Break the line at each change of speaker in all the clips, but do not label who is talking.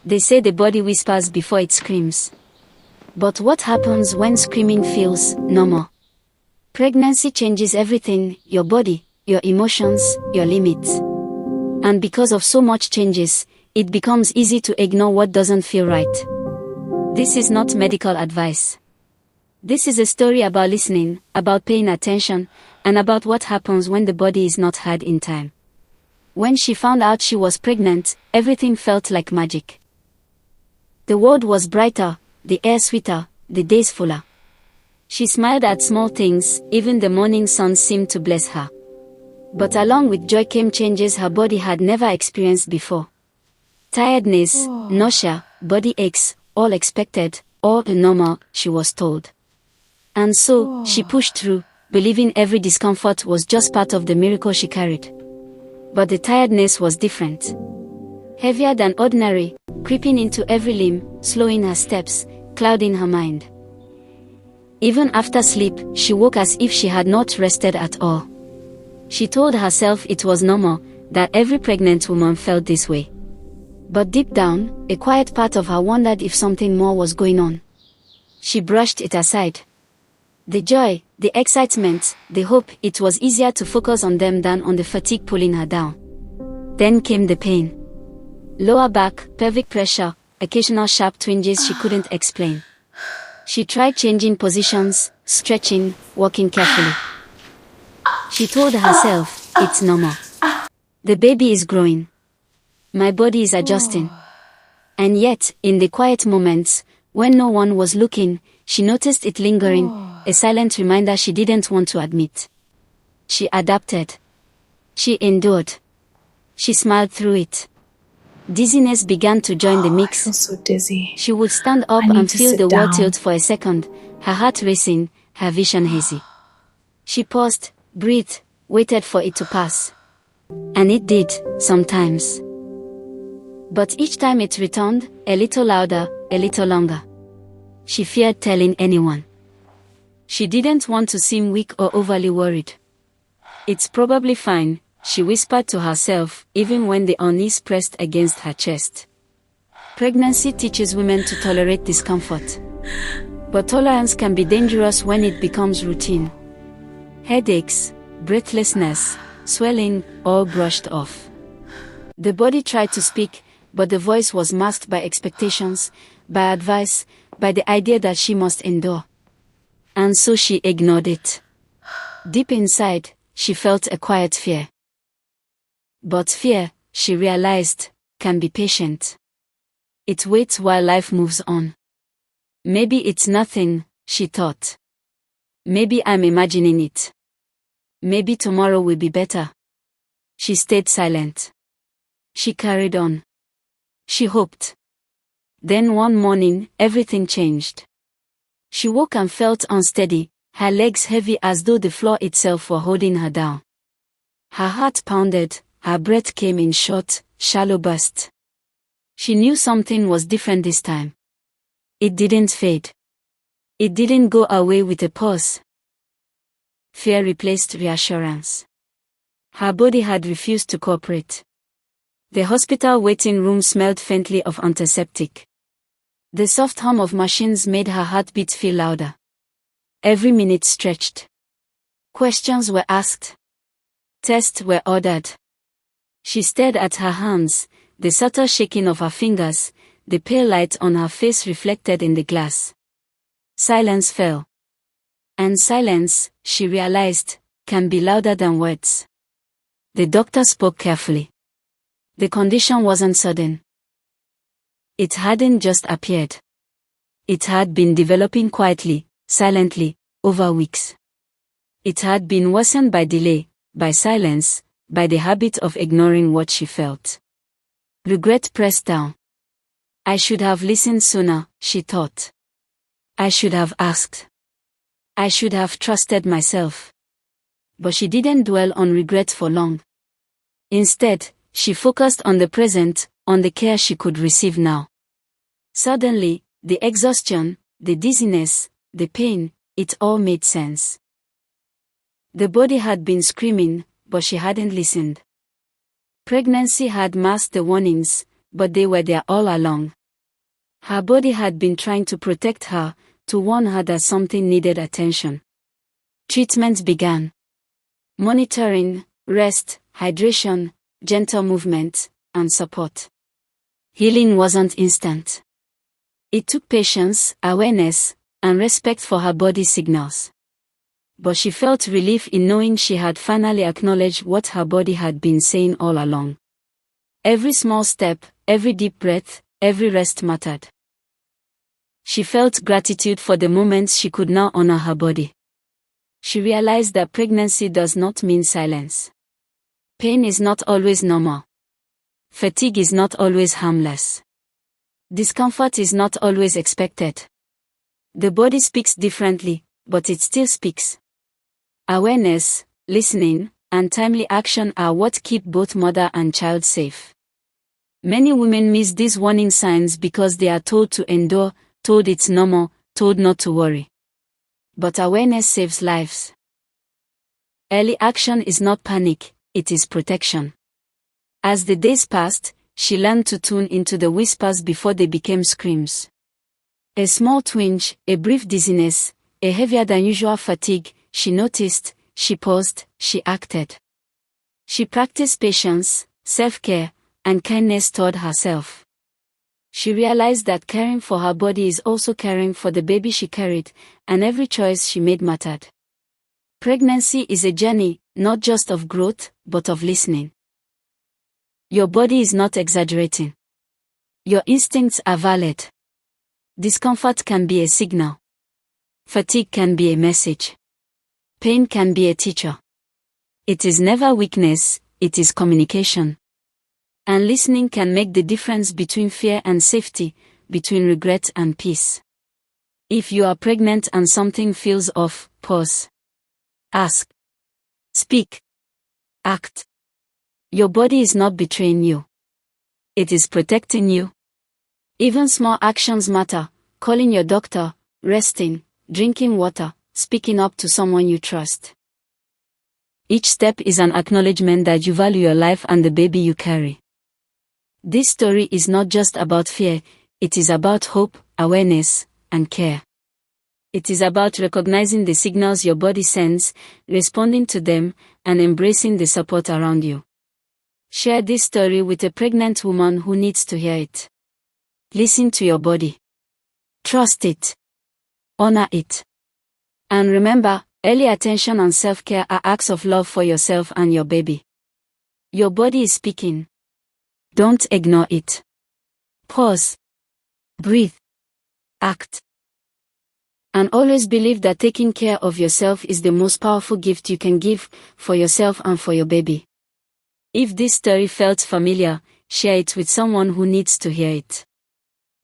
They say the body whispers before it screams. But what happens when screaming feels normal? Pregnancy changes everything: your body, your emotions, your limits. And because of so much changes, it becomes easy to ignore what doesn't feel right. This is not medical advice. This is a story about listening, about paying attention, and about what happens when the body is not heard in time. When she found out she was pregnant, everything felt like magic. The world was brighter, the air sweeter, the days fuller. She smiled at small things, even the morning sun seemed to bless her. But along with joy came changes her body had never experienced before. Tiredness, nausea, body aches, all expected, all normal, she was told. And so, she pushed through, believing every discomfort was just part of the miracle she carried. But the tiredness was different. Heavier than ordinary, creeping into every limb, slowing her steps, clouding her mind. Even after sleep, she woke as if she had not rested at all. She told herself it was normal, that every pregnant woman felt this way. But deep down, a quiet part of her wondered if something more was going on. She brushed it aside. The joy, the excitement, the hope, it was easier to focus on them than on the fatigue pulling her down. Then came the pain. Lower back, pelvic pressure, occasional sharp twinges she couldn't explain. She tried changing positions, stretching, walking carefully. She told herself, it's normal. The baby is growing. My body is adjusting. And yet, in the quiet moments, when no one was looking, she noticed it lingering, a silent reminder she didn't want to admit. She adapted. She endured. She smiled through it. Dizziness began to join the mix.
I feel so dizzy.
She would stand up and feel the world tilt for a second, her heart racing, her vision hazy. She paused, breathed, waited for it to pass. And it did, sometimes. But each time it returned, a little louder, a little longer. She feared telling anyone. She didn't want to seem weak or overly worried. It's probably fine, she whispered to herself, even when the unease pressed against her chest. Pregnancy teaches women to tolerate discomfort. But tolerance can be dangerous when it becomes routine. Headaches, breathlessness, swelling, all brushed off. The body tried to speak, but the voice was masked by expectations, by advice, by the idea that she must endure. And so she ignored it. Deep inside, she felt a quiet fear. But fear, she realized, can be patient. It waits while life moves on. Maybe it's nothing, she thought. Maybe I'm imagining it. Maybe tomorrow will be better. She stayed silent. She carried on. She hoped. Then one morning, everything changed. She woke and felt unsteady, her legs heavy as though the floor itself were holding her down. Her heart pounded, her breath came in short, shallow bursts. She knew something was different this time. It didn't fade. It didn't go away with a pause. Fear replaced reassurance. Her body had refused to cooperate. The hospital waiting room smelled faintly of antiseptic. The soft hum of machines made her heartbeat feel louder. Every minute stretched. Questions were asked. Tests were ordered. She stared at her hands, the subtle shaking of her fingers, the pale light on her face reflected in the glass. Silence fell. And silence, she realized, can be louder than words. The doctor spoke carefully. The condition wasn't sudden. It hadn't just appeared. It had been developing quietly, silently, over weeks. It had been worsened by delay, by silence, by the habit of ignoring what she felt. Regret pressed down. I should have listened sooner, she thought. I should have asked. I should have trusted myself. But she didn't dwell on regret for long. Instead, she focused on the present, on the care she could receive now. Suddenly, the exhaustion, the dizziness, the pain, it all made sense. The body had been screaming, but she hadn't listened. Pregnancy had masked the warnings, but they were there all along. Her body had been trying to protect her, to warn her that something needed attention. Treatment began. Monitoring, rest, hydration, gentle movement, and support. Healing wasn't instant. It took patience, awareness, and respect for her body's signals. But she felt relief in knowing she had finally acknowledged what her body had been saying all along. Every small step, every deep breath, every rest mattered. She felt gratitude for the moments she could now honor her body. She realized that pregnancy does not mean silence. Pain is not always normal. Fatigue is not always harmless. Discomfort is not always expected. The body speaks differently, but it still speaks. Awareness, listening, and timely action are what keep both mother and child safe. Many women miss these warning signs because they are told to endure, told it's normal, told not to worry. But awareness saves lives. Early action is not panic, it is protection. As the days passed, she learned to tune into the whispers before they became screams. A small twinge, a brief dizziness, a heavier than usual fatigue, she noticed, she paused, she acted. She practiced patience, self-care, and kindness toward herself. She realized that caring for her body is also caring for the baby she carried, and every choice she made mattered. Pregnancy is a journey, not just of growth, but of listening. Your body is not exaggerating. Your instincts are valid. Discomfort can be a signal. Fatigue can be a message. Pain can be a teacher. It is never weakness, it is communication. And listening can make the difference between fear and safety, between regret and peace. If you are pregnant and something feels off, pause. Ask. Speak. Act. Your body is not betraying you. It is protecting you. Even small actions matter: calling your doctor, resting, drinking water, speaking up to someone you trust. Each step is an acknowledgement that you value your life and the baby you carry. This story is not just about fear, it is about hope, awareness, and care. It is about recognizing the signals your body sends, responding to them, and embracing the support around you. Share this story with a pregnant woman who needs to hear it. Listen to your body. Trust it. Honor it. And remember, early attention and self-care are acts of love for yourself and your baby. Your body is speaking. Don't ignore it. Pause. Breathe. Act. And always believe that taking care of yourself is the most powerful gift you can give for yourself and for your baby. If this story felt familiar, share it with someone who needs to hear it.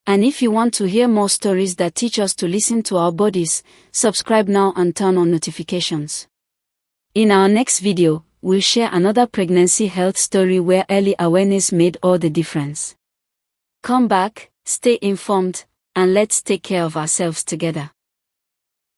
And if you want to hear more stories that teach us to listen to our bodies, subscribe now and turn on notifications. In our next video, we'll share another pregnancy health story where early awareness made all the difference. Come back, stay informed, and let's take care of ourselves together.